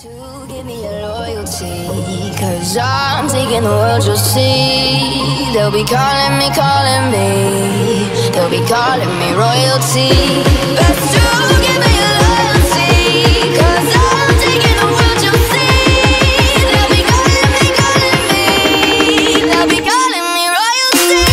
To give me your loyalty, 'cause I'm taking the world, you'll see. They'll be calling me, they'll be calling me royalty. Best to give me your loyalty, 'cause I'm taking the world, you'll see. They'll be calling me, they'll be calling me royalty.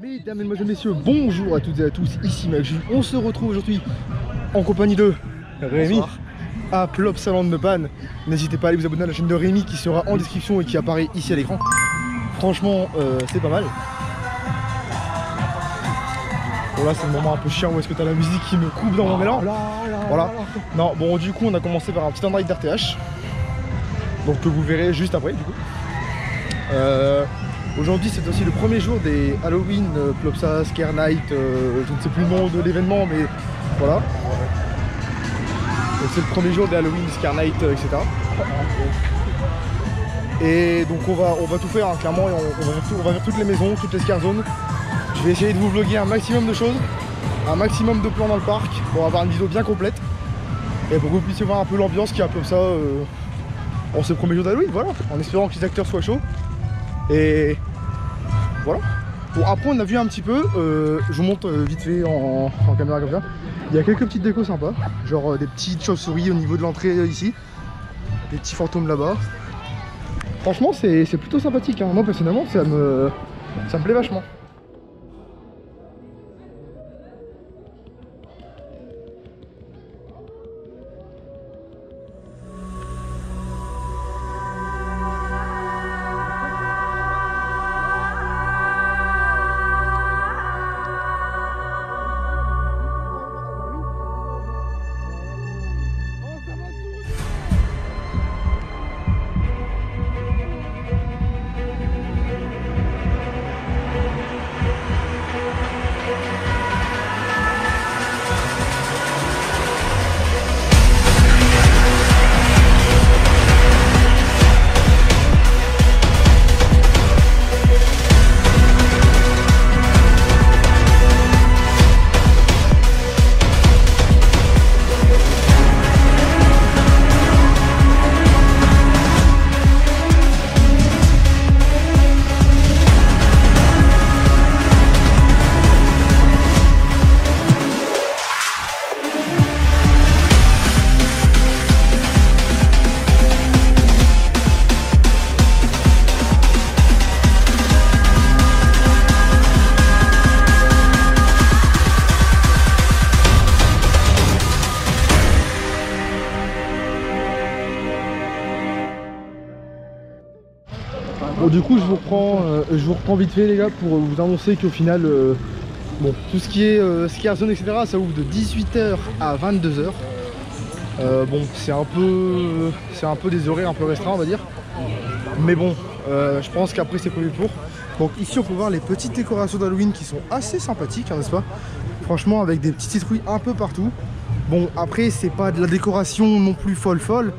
Mesdames, mesdemoiselles, messieurs, bonjour à toutes et à tous, ici Maju. On se retrouve aujourd'hui en compagnie de Rémi à Plopsaland de Panne. N'hésitez pas à aller vous abonner à la chaîne de Rémi qui sera en description et qui apparaît ici à l'écran. Franchement, c'est pas mal. Bon là c'est le moment un peu chiant où est-ce que t'as la musique qui me coupe dans mon élan. Voilà. Non, bon du coup on a commencé par un petit end-ride d'RTH. Donc que vous verrez juste après du coup. Aujourd'hui c'est aussi le premier jour des Halloween, Plopsa, Scare Night, je ne sais plus le nom de l'événement mais voilà. C'est le premier jour des Halloween, Scare Night, etc. Et donc on va tout faire hein, clairement, et on va faire toutes les maisons, toutes les Scare Zones. Je vais essayer de vous vlogger un maximum de choses, un maximum de plans dans le parc pour avoir une vidéo bien complète. Et pour que vous puissiez voir un peu l'ambiance qu'il y a comme ça en ce premier jour d'Halloween, voilà, en espérant que les acteurs soient chauds. Et voilà. Bon après on a vu un petit peu, je vous montre vite fait en caméra comme ça. Il y a quelques petites décos sympas, genre des petites chauves-souris au niveau de l'entrée ici, des petits fantômes là-bas. Franchement c'est plutôt sympathique, hein. Moi personnellement ça me plaît vachement. Bon du coup je vous reprends vite fait les gars pour vous annoncer qu'au final bon tout ce qui est Scare Zone etc ça ouvre de 18 h à 22 h. Bon c'est un peu des horaires un peu restreints on va dire. Mais bon je pense qu'après c'est prévu pour. Donc ici on peut voir les petites décorations d'Halloween qui sont assez sympathiques hein, n'est-ce pas? Franchement avec des petites citrouilles un peu partout. Bon après c'est pas de la décoration non plus folle.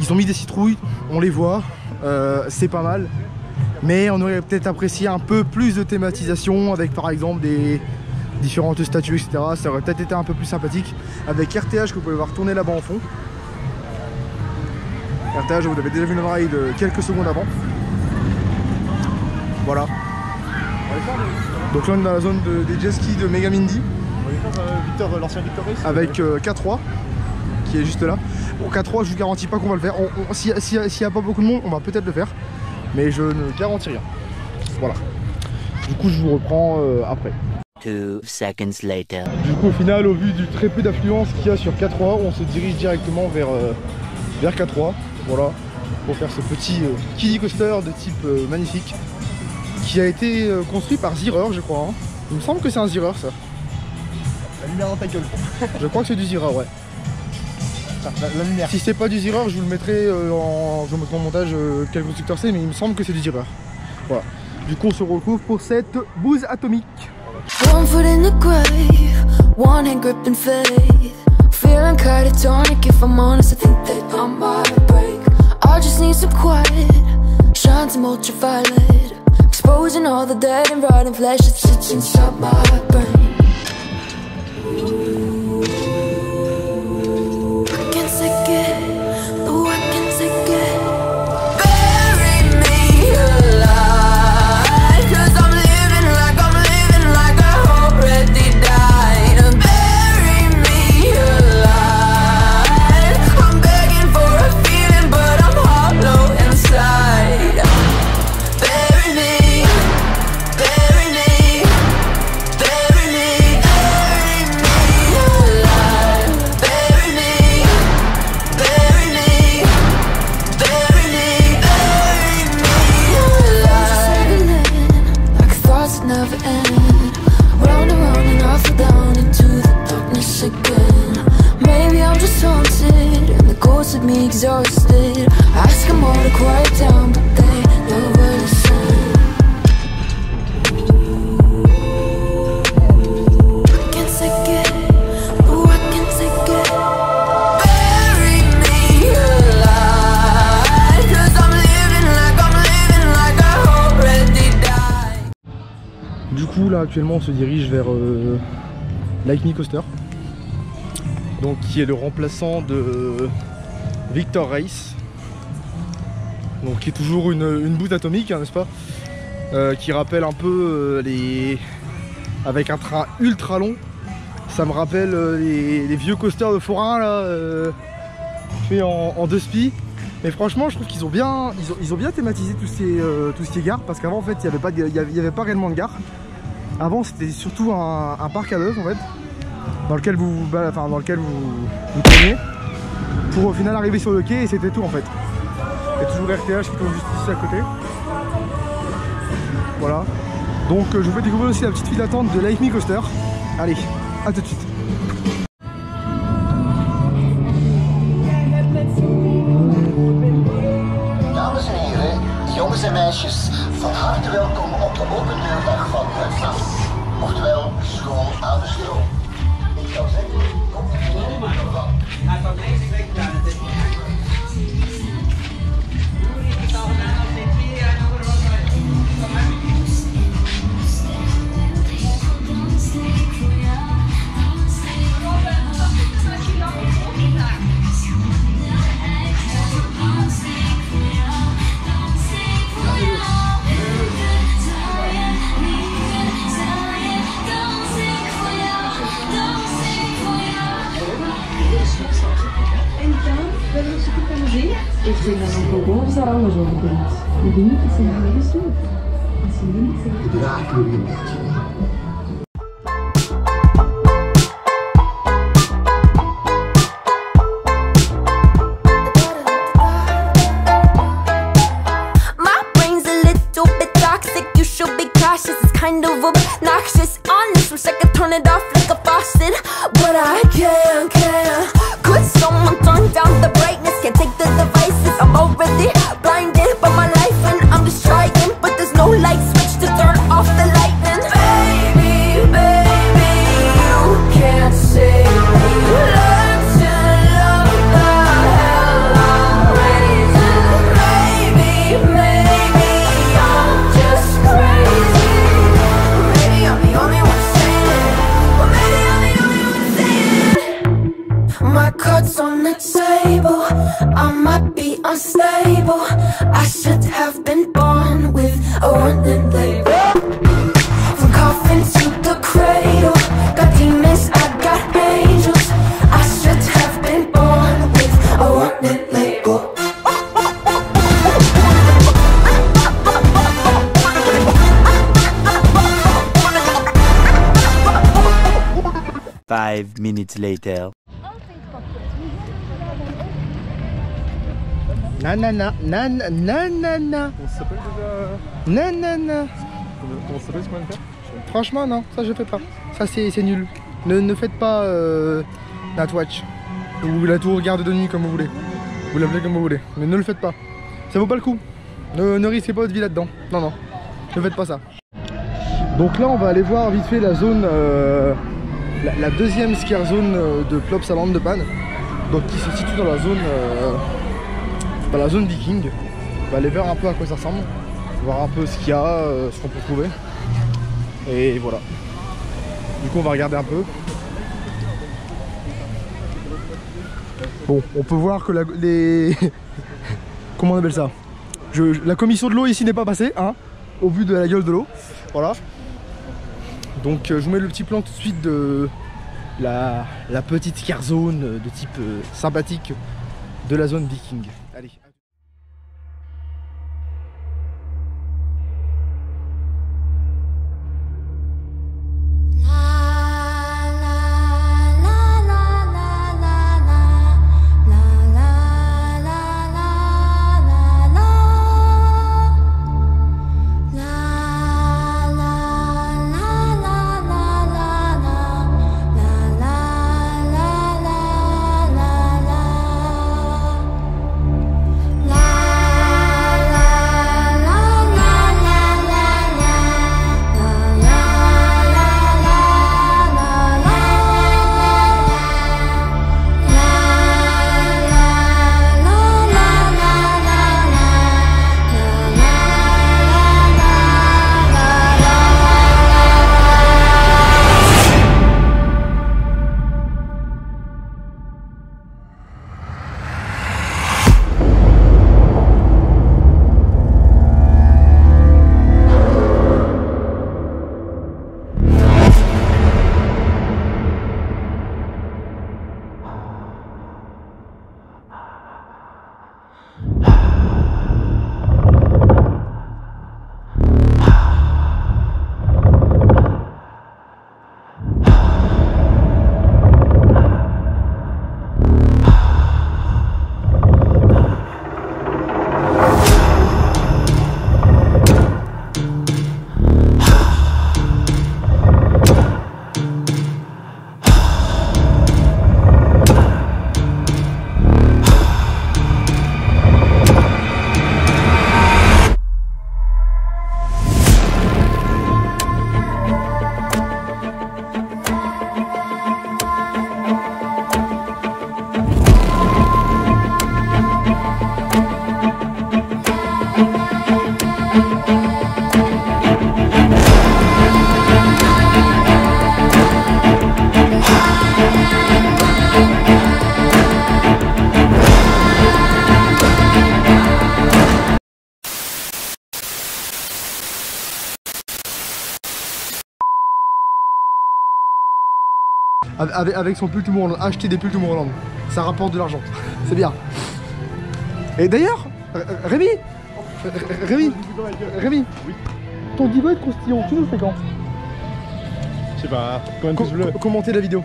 Ils ont mis des citrouilles, on les voit, c'est pas mal. Mais on aurait peut-être apprécié un peu plus de thématisation avec par exemple des différentes statues etc. Ça aurait peut-être été un peu plus sympathique. Avec RTH que vous pouvez voir tourner là-bas en fond. RTH vous avez déjà vu le ride quelques secondes avant. Voilà. Donc là on est dans la zone des jet skis de Megamindy. L'ancien Victor Race. Avec K3 qui est juste là. Bon K3 je vous garantis pas qu'on va le faire. S'il n'y a pas beaucoup de monde on va peut-être le faire. Mais je ne garantis rien. Voilà. Du coup je vous reprends après. 2 seconds later. Du coup au final au vu du très peu d'affluence qu'il y a sur K3 on se dirige directement vers K3. Voilà. Pour faire ce petit kiddie coaster de type magnifique. Qui a été construit par Zierer je crois. Hein. Il me semble que c'est un Zierer ça. La lumière dans ta gueule. Je crois que c'est du Zierer ouais. La lumière. Si c'est pas du Zierer, je vous le mettrai en montage quel constructeur c'est, mais il me semble que c'est du Zierer. Voilà. Du coup on se retrouve pour cette bouse atomique. One foot in the grave, one hand gripping faith. Feeling catatonic, if I'm honest, I think that I might break. I just need some quiet, shine some ultraviolet, exposing all the dead and rotting flesh that sits inside my brain. I can't take it, no I can't take it. Bury me alive, 'cause I'm living like I already died. Bury me alive, I'm begging for a feeling but I'm hollow inside. Bury me, bury me, bury me, bury me alive. Bury me, bury me, bury me, bury me alive. Like thoughts that never end, round and round and I fall down into the darkness again. Maybe I'm just haunted and the ghosts of me exhausted. I ask them all to quiet down but they never listen. I can't take it, no I can't take it. Bury me alive, 'cause I'm living like I already died. Du coup là actuellement on se dirige vers Like Me Coaster, donc qui est le remplaçant de Victor Race, donc qui est toujours une bouse atomique, hein, n'est-ce pas, qui rappelle un peu les, avec un train ultra long, ça me rappelle les vieux coasters de forain là, fait en 2 spies. Mais franchement je trouve qu'ils ont bien, ils ont bien thématisé tout ce qui est gare, parce qu'avant en fait il n'y avait pas réellement de gare. Avant c'était surtout un parc à bœuf en fait, dans lequel vous tournez pour au final arriver sur le quai et c'était tout en fait. Il y a toujours l'RTH qui tourne juste ici à côté. Voilà. Donc je vous fais découvrir aussi la petite file d'attente de Like Me Coaster. Allez, à tout de suite. Dames en heren, jongens en meisjes, van harte welkom op de open deurdag van het SAS. Oftewel, school aan de stroom. Ik zou zeggen, kom van. Hij van deze week gedaan, het is niet ik zal gedaan als dit 4 jaar over de Ik zeg dan ook gewoon of ze er anders over denkt. Ik denk niet dat ze het niet doen. Als ze niet zeggen. My brain's a little bit toxic, you should be cautious. It's kind of obnoxious. Honest, wish I could turn it off like a faucet, but I can't. Could someone turn down the brightness? Can't take the devices, I'm already blinded by my life and I'm just trying, but there's no light switch to turn off the lightning. Baby, baby, you can't save me. Learn to love the hell I'm raising. Maybe I'm just crazy. Maybe I'm the only one saying it. Well, maybe I'm the only one saying it. My cards on the table, I might be unstable. I should have been born with a warning label. From coffin to the cradle, got demons, I got angels. I should have been born with a warning label. 5 minutes later. Nanana, nanana. Comment ça s'appelle déjà Nanana. Comment ça s'appelle ce qu'on vient de faire? Franchement non, ça je fais pas. Ça c'est nul. Ne faites pas Natwatch. Ou la tour garde de nuit comme vous voulez. Vous l'appelez comme vous voulez. Mais ne le faites pas. Ça vaut pas le coup. Ne risquez pas votre vie là-dedans. Non. ne faites pas ça. Donc là on va aller voir vite fait la zone, la deuxième skier zone de Plopsaland de Panne. Donc qui se situe dans la zone viking. On va aller voir un peu à quoi ça ressemble, voir un peu ce qu'il y a, ce qu'on peut trouver. Et voilà. Du coup on va regarder un peu. Bon, on peut voir que comment on appelle ça, la commission de l'eau ici n'est pas passée, hein, au vu de la gueule de l'eau. Voilà. Donc je vous mets le petit plan tout de suite de la petite skier zone de type sympathique de la zone viking. Allez. Avec son pull Tomorrowland, acheter des pulls Tomorrowland, ça rapporte de l'argent, c'est bien. Et d'ailleurs, Rémi, oui. Ton divo est croustillant, tu nous le fais quand? Je sais pas, commentez la vidéo.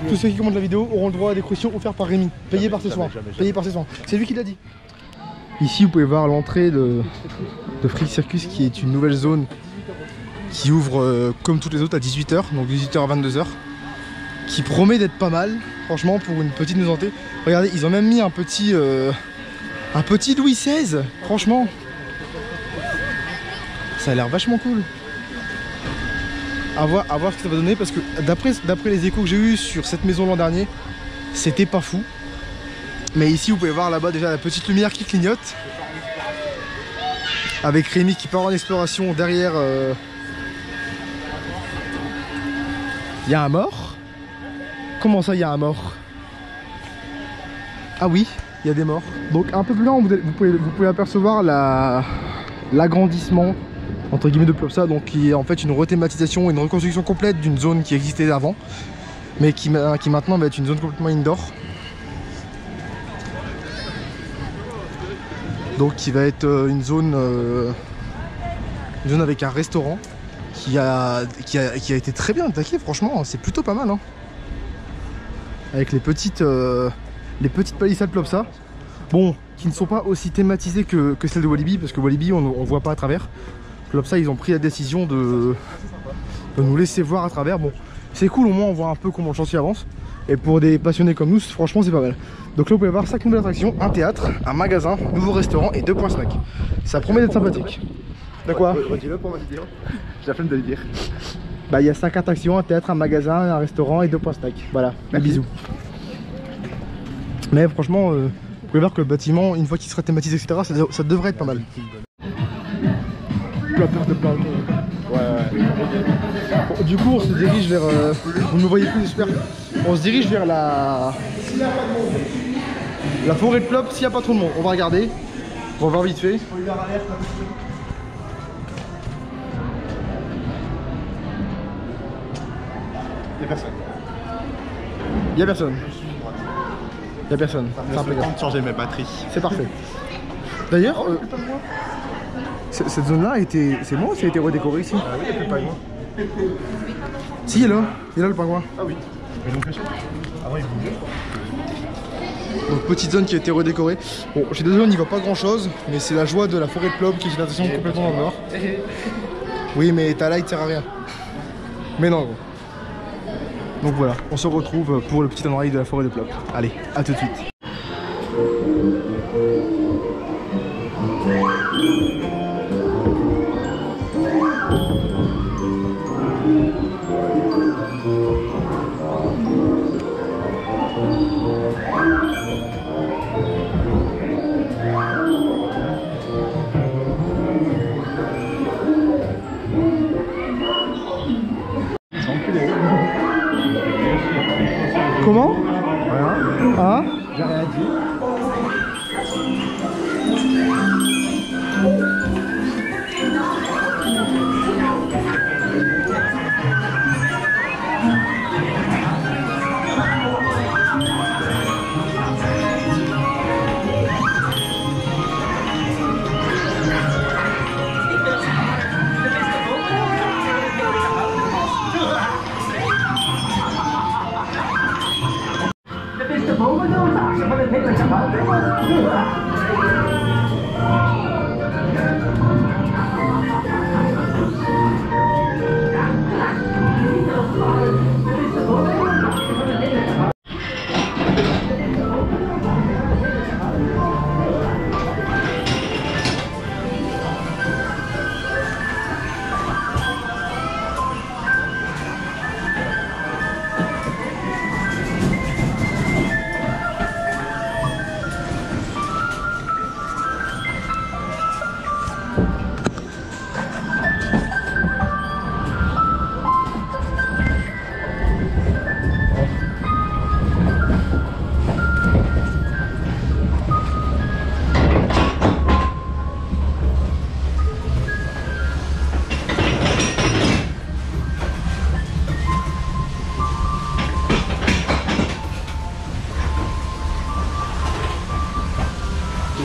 Tous ceux qui commentent la vidéo auront le droit à des croustillons offerts par Rémi, payés par ses soins. C'est lui qui l'a dit. Ici vous pouvez voir l'entrée de Freak Circus, qui est une nouvelle zone qui ouvre comme toutes les autres à 18 h, donc 18 h à 22 h. Qui promet d'être pas mal, franchement, pour une petite nouveauté. Regardez, ils ont même mis un petit Louis XVI, franchement. Ça a l'air vachement cool. À voir ce que ça va donner, parce que d'après les échos que j'ai eu sur cette maison l'an dernier, c'était pas fou. Mais ici, vous pouvez voir là-bas déjà la petite lumière qui clignote. Avec Rémi qui part en exploration derrière. Il y a un mort. Comment ça, il y a un mort? Ah oui, il y a des morts. Donc un peu plus loin, vous pouvez apercevoir l'agrandissement entre guillemets de Plopsa, donc qui est en fait une rethématisation et une reconstruction complète d'une zone qui existait avant, mais qui maintenant va être une zone complètement indoor. Donc qui va être une zone avec un restaurant qui a été très bien attaqué, franchement, c'est plutôt pas mal, hein. Avec les petites palissades Plopsa, bon, qui ne sont pas aussi thématisées que celles de Walibi, parce que Walibi on voit pas à travers. Plopsa, ils ont pris la décision de nous laisser voir à travers. Bon, c'est cool, au moins on voit un peu comment le chantier avance. Et pour des passionnés comme nous, franchement c'est pas mal. Donc là vous pouvez voir 5 nouvelles attractions, un théâtre, un magasin, nouveau restaurant et 2 points snack. Ça promet d'être sympathique. De quoi? Redis-le pour ma vidéo. J'ai la flemme de le dire. Bah il y a 5 attractions, un théâtre, un magasin, un restaurant et 2 points snack. Voilà, bisous. Mais franchement, vous pouvez voir que le bâtiment, une fois qu'il sera thématisé, etc., ça devrait être pas mal. La perte de plein de monde. Ouais. Bon, du coup, on se dirige vers. Vous ne me voyez plus, j'espère. On se dirige vers la forêt de Plop. S'il n'y a pas trop de monde, on va regarder. On va voir vite fait. Y'a personne. Il y a personne. Il y a personne. Ça me fait le temps de changer mes batteries. C'est parfait. D'ailleurs, cette zone-là a été. C'est moi ou ça a été redécoré ici? Ah oui, il y a plus de pingouin. Si, il est là. Il est là le pingouin. Ah oui. Mais donc, avant il bougeait. Donc petite zone qui a été redécorée. Bon, je suis désolé, on n'y voit pas grand chose, mais c'est la joie de la forêt de Plop qui est une attraction complètement dans le nord. Oui, mais ta light sert à rien. Mais non, gros. Donc voilà, on se retrouve pour le petit endroit de la forêt de Plop. Allez, à tout de suite. Comment? Voilà. Hein? J'ai rien dit.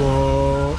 Wow.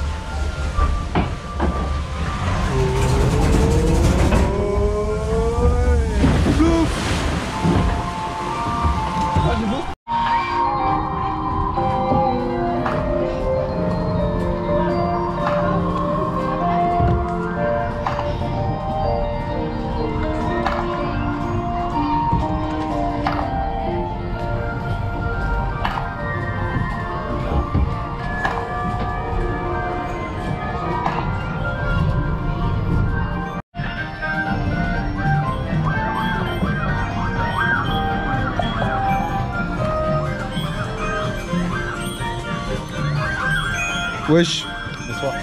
Wesh. Bonsoir.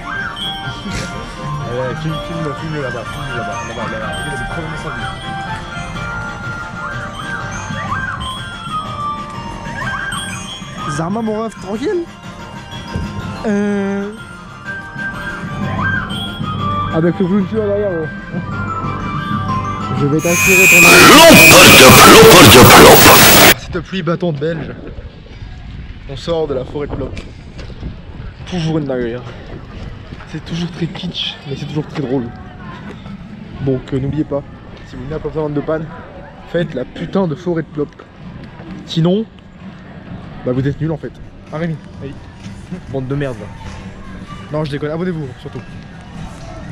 Filme là-bas, là-bas, il a problème de sa vie. Zarma mon ref, tranquille. Avec le blue derrière. Je vais t'assurer ton cette pluie battante belge. On sort de la forêt de Plop. Toujours une dinguerie. C'est toujours très kitsch, mais c'est toujours très drôle. Donc n'oubliez pas, si vous venez à Plop 22 panne, faites la putain de forêt de Plop. Sinon, bah vous êtes nuls en fait. Ah Rémi, oui. Bande de merde là. Non je déconne, abonnez-vous surtout.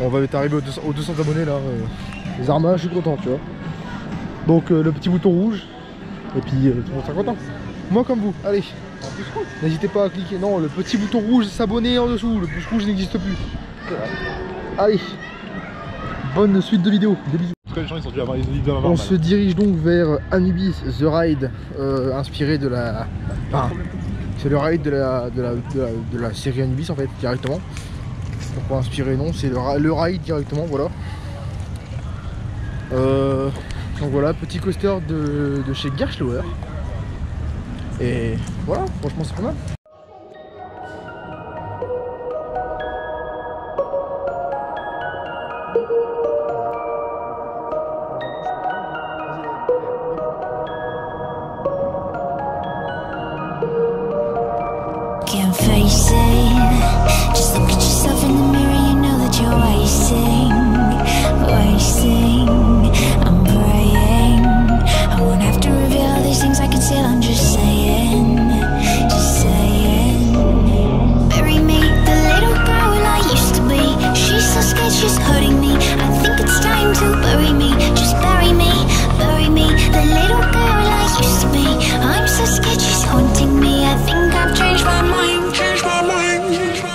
On va être arrivé aux 200 abonnés là. Les armas, je suis content tu vois. Donc le petit bouton rouge. Et puis tout le monde sera content. Moi comme vous, allez. N'hésitez pas à cliquer. Non, le petit bouton rouge s'abonner en dessous. Le pouce rouge n'existe plus. Allez. bonne suite de vidéos. Des bisous. En tout cas, les gens ils ont dû avoir des idées On se dirige donc vers Anubis The Ride, inspiré de la. Enfin, c'est le ride de la série Anubis en fait, directement. Donc pas inspiré, non, c'est le ride directement, voilà. Donc voilà, petit coaster de chez Gerstlauer. Et voilà, franchement c'est pas mal. Can't face it. Just look at yourself in the mirror, you know that you're wasting. I'm praying I won't have to reveal all these things I conceal. I'm just saying. Bury me, the little girl I used to be. She's so scared, she's hurting me. I think it's time to bury me. Just bury me, the little girl I used to be. I'm so scared, she's haunting me. I think I've changed my mind.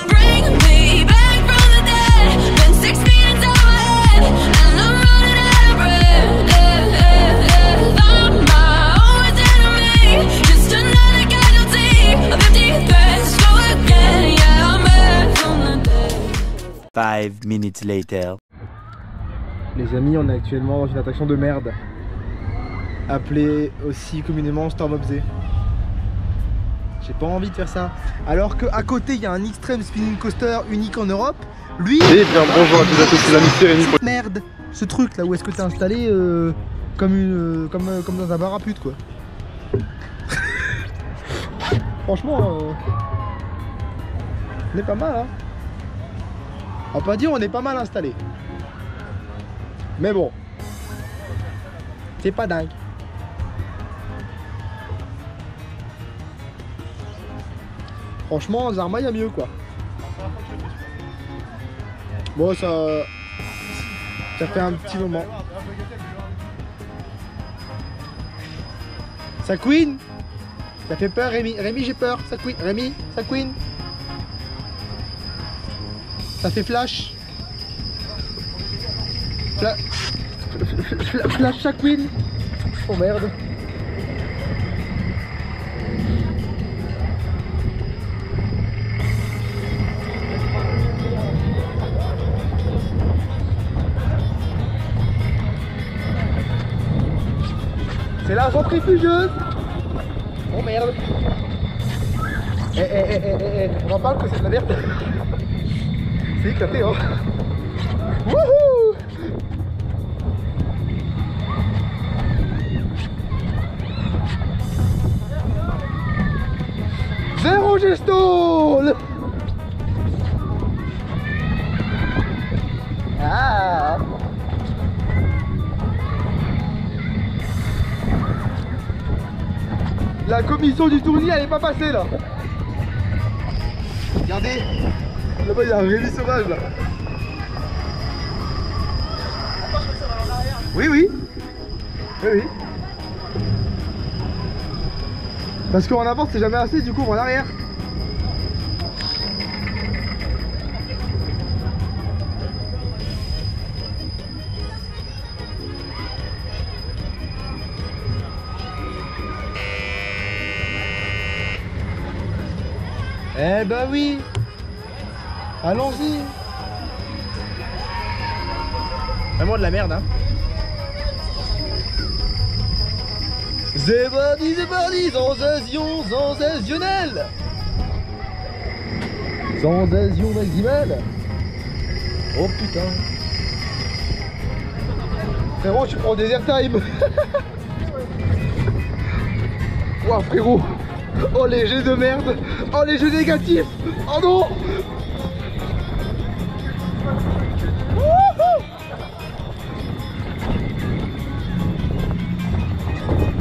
Bring me back from the dead. Been 6 feet inside my head, and I'm running out of breath. I'm my own enemy, just another casualty of empty threats. Go again, yeah, I'm back from the dead. 5 minutes later. Les amis, on est actuellement dans une attraction de merde, appelée aussi communément Stormobzé. J'ai pas envie de faire ça. Alors qu'à côté, il y a un extreme spinning coaster unique en Europe. Lui. Et bien bonjour à tous et à tous les amis, c'est Rémi. Merde, ce truc là où est-ce que t'es installé comme dans un bar à pute quoi. Franchement, on est pas mal hein. On va pas dire on est pas mal installé. Mais bon, c'est pas dingue. Franchement, Zarma il y a mieux quoi. Bon ça fait un petit moment. Ça queen. Ça fait peur Rémi. Rémi j'ai peur. Ça queen. Rémi, ça queen. Ça fait flash. Flash ça queen. Oh merde. C'est la centrifugeuse. Oh merde. On en parle que c'est de la merde. C'est éclaté hein. Wouhou. Zéro gesto. Ah. La commission du tournis elle est pas passée là. Regardez. Là-bas il y a un Rémi sauvage là. Oui oui. Oui oui. Parce qu'en avant c'est jamais assez, du coup on va en arrière. Eh ben oui. Allons-y. Vraiment de la merde hein. C'est parti, sensationnel. Sensation maximale. Oh putain. Frérot, tu prends des airtime. Ouah frérot. Oh les jeux de merde. Oh les jeux négatifs. Oh non.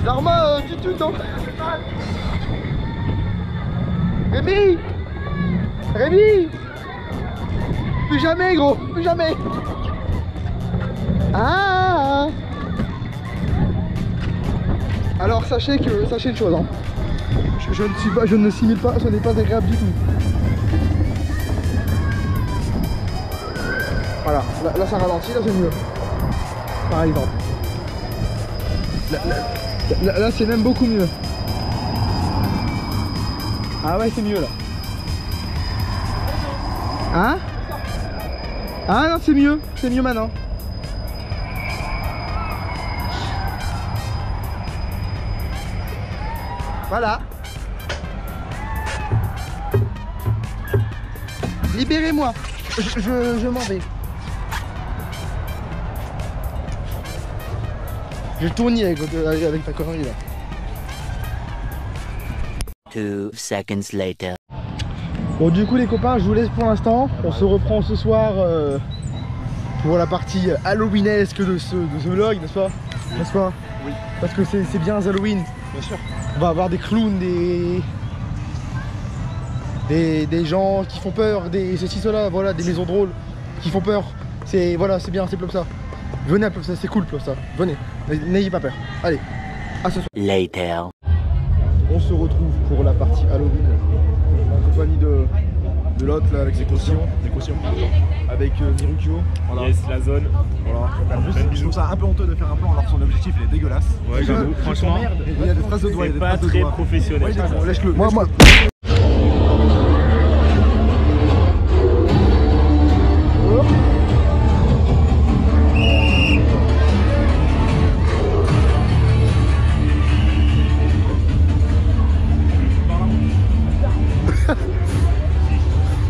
Zarma, tu tues non. Rémi. Rémi. Plus jamais gros, plus jamais. Ah. Alors sachez une chose hein. Je ne simule pas, ce n'est pas agréable du tout. Voilà, là ça ralentit, là c'est mieux. Par exemple. Là c'est même beaucoup mieux. Ah ouais, c'est mieux là. Hein? Ah non, c'est mieux maintenant. Voilà. Libérez-moi. Je m'en vais. Je tourne avec ta connerie là. 2 seconds later. Bon du coup les copains, je vous laisse pour l'instant. On se reprend ce soir pour la partie halloweenesque de ce vlog, n'est-ce pas? N'est-ce pas? Oui. Parce que c'est bien Halloween. Bien sûr. On va avoir des clowns, des gens qui font peur, ceci, cela, voilà, des maisons drôles qui font peur. Voilà, c'est bien, c'est Plopsa. Venez à Plopsa, c'est cool Plopsa. Venez, n'ayez pas peur. Allez, à ce soir. Later. On se retrouve pour la partie Halloween en compagnie de l'autre là avec ses cautions. Des cautions. Avec Mirukio. Voilà. Yes, la zone. Voilà. Je trouve ça un peu honteux de faire un plan alors que son objectif il est dégueulasse. Ouais, j'avoue. Franchement, il y a des phrases de doigts. C'est pas très professionnel. Ouais, bon, lâche-le. Moi.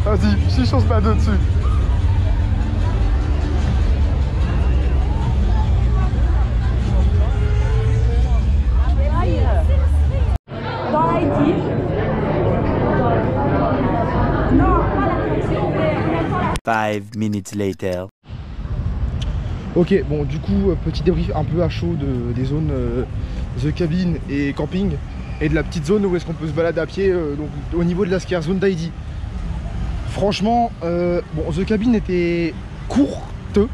Vas-y, si je change pas deux dessus. Dans Haïti. Non, pas la connexion, mais 5 minutes later. Ok, bon du coup, petit débrief un peu à chaud des zones The Cabin et camping et de la petite zone où est-ce qu'on peut se balader à pied donc, au niveau de la scare zone d'Heidi. Franchement, bon, The Cabin était courteux.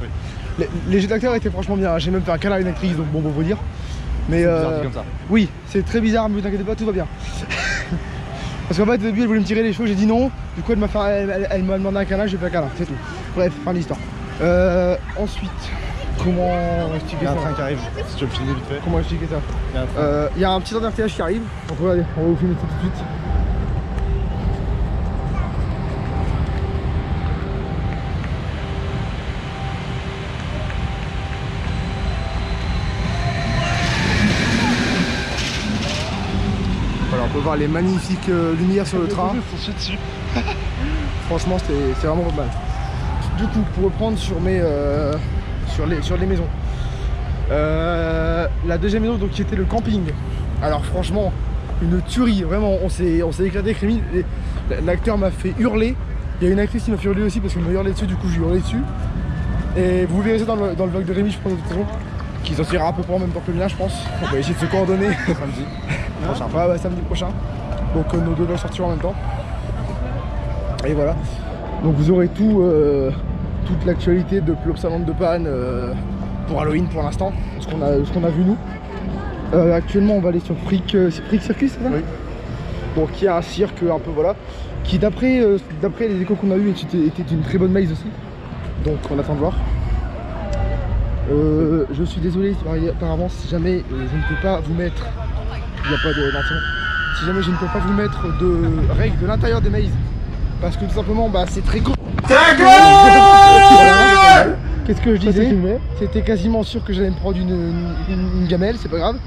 Oui. Les jets d'acteurs étaient franchement bien. J'ai même fait un câlin à une actrice, donc bon, vous dire. Mais bizarre, dit comme ça. Oui, c'est très bizarre, mais ne vous inquiétez pas, tout va bien. Parce qu'en fait, au début, elle voulait me tirer les cheveux, j'ai dit non. Du coup, elle m'a demandé un câlin, j'ai fait un câlin, c'est tout. Bref, fin de l'histoire. Ensuite, comment expliquer ça? Il y a un train qui arrive, si tu veux me filmer vite fait. Comment expliquer ça? Il y a un petit embouteillage qui arrive. Donc regardez, on va vous filmer ça tout de suite. Voilà, on peut voir les magnifiques lumières sur le train. Franchement, c'est vraiment pas mal. Du coup, pour reprendre sur sur les maisons. La deuxième maison donc qui était le camping. Alors franchement, une tuerie, vraiment, on s'est éclaté avec Rémi. L'acteur m'a fait hurler. Il y a une actrice qui m'a fait hurler aussi parce qu'elle m'a hurlé dessus, du coup je lui ai hurlé dessus. Et vous verrez ça dans le vlog de Rémi, je pense, de toute façon, qui sortira à peu près en même temps que le mien, je pense. On va essayer de se coordonner. Samedi prochain. Ouais, samedi prochain. Donc nos deux vlogs sortiront en même temps. Et voilà. Donc vous aurez toute l'actualité de Plopsa Lampe de Panne pour Halloween pour l'instant, ce qu'on a vu nous. Actuellement on va aller sur Freak Circus, c'est ça? Oui. Bon, qui a un cirque un peu, voilà, qui d'après les échos qu'on a eu était une très bonne maze aussi. Donc on attend de voir. Je suis désolé par avance si jamais je ne peux pas vous mettre, il n'y a pas de si jamais je ne peux pas vous mettre de règles de l'intérieur des mazes, parce que tout simplement bah, c'est très gros. Qu'est-ce que je disais? C'était quasiment sûr que j'allais me prendre une gamelle, c'est pas grave.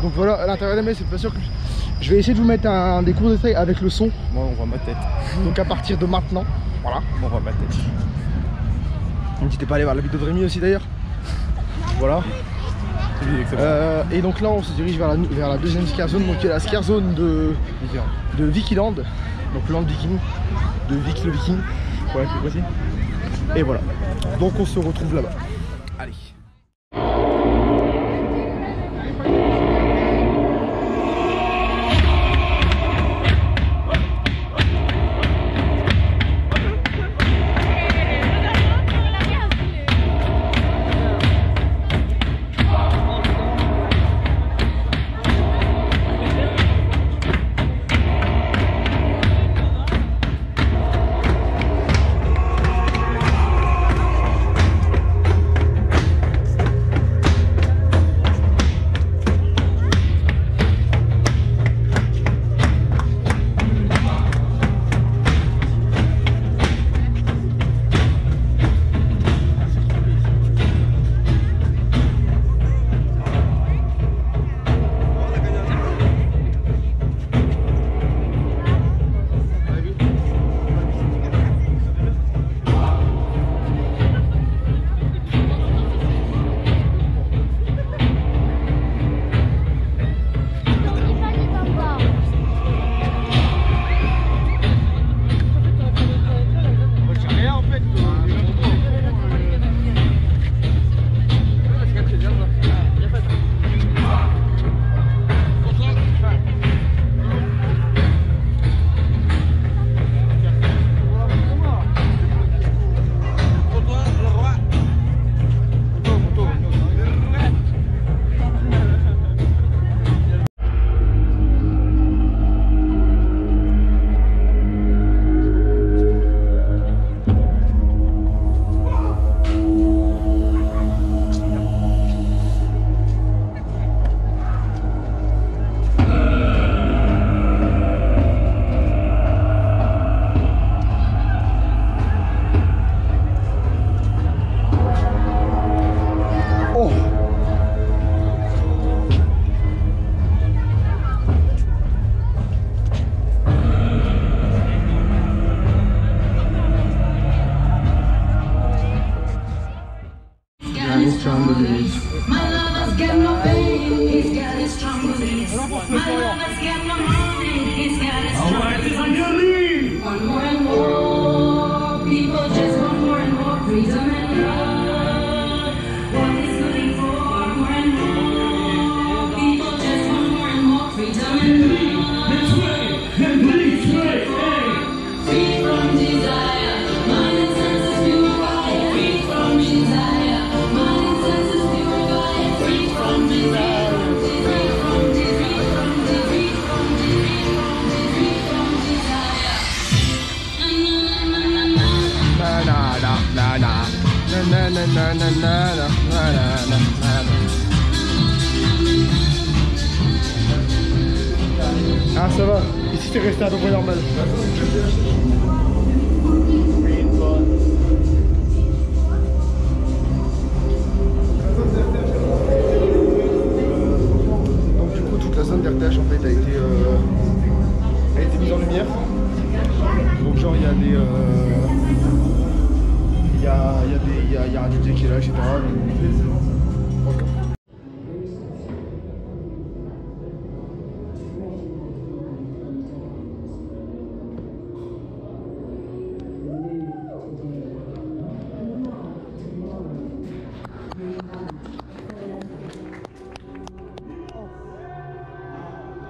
Donc voilà, à l'intérieur des mazes, c'est pas sûr que je vais essayer de vous mettre des cours d'essai avec le son. Moi on voit ma tête. Donc à partir de maintenant, voilà. Moi on voit ma tête. N'hésitez pas à aller voir la vidéo de Rémi aussi d'ailleurs. Voilà. Et donc là on se dirige vers la deuxième scare zone, donc qui est la scare zone de Vikiland. Donc Land Viking, de Vic le Viking, pour être plus précis. Et voilà. Donc on se retrouve là-bas. Allez. Christian de Denis. Ah ça va, ici c'est resté à peu près normal. Donc du coup toute la zone d'RTH en fait a été mise en lumière. Donc genre il y a des il y a un DJ qui est là, etc. Oh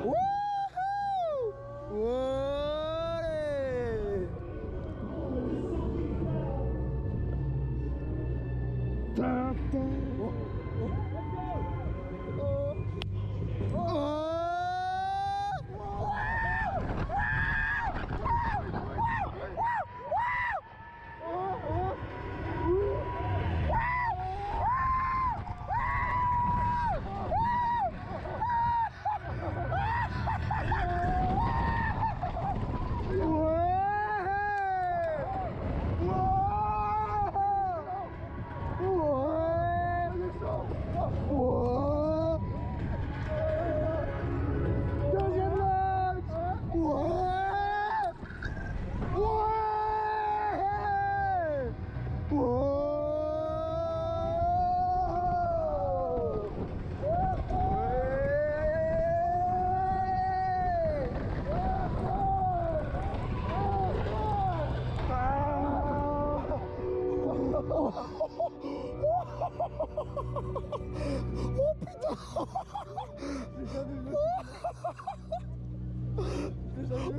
putain.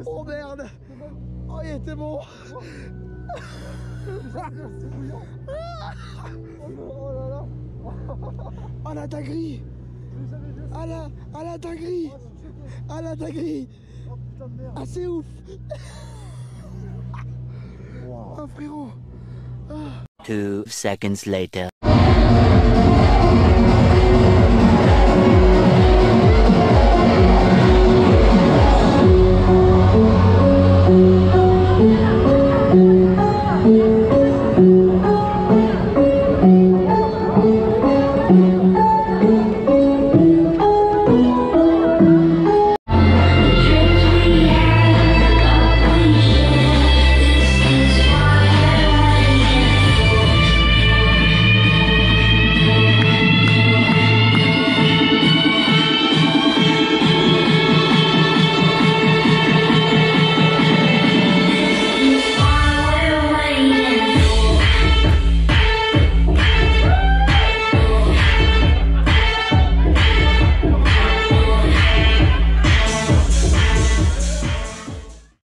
Oh merde. Oh il était bon. Oh la dinguerie. Ah la dinguerie. Ah la dinguerie. Ah c'est ouf. Ah frérot. 2 seconds later.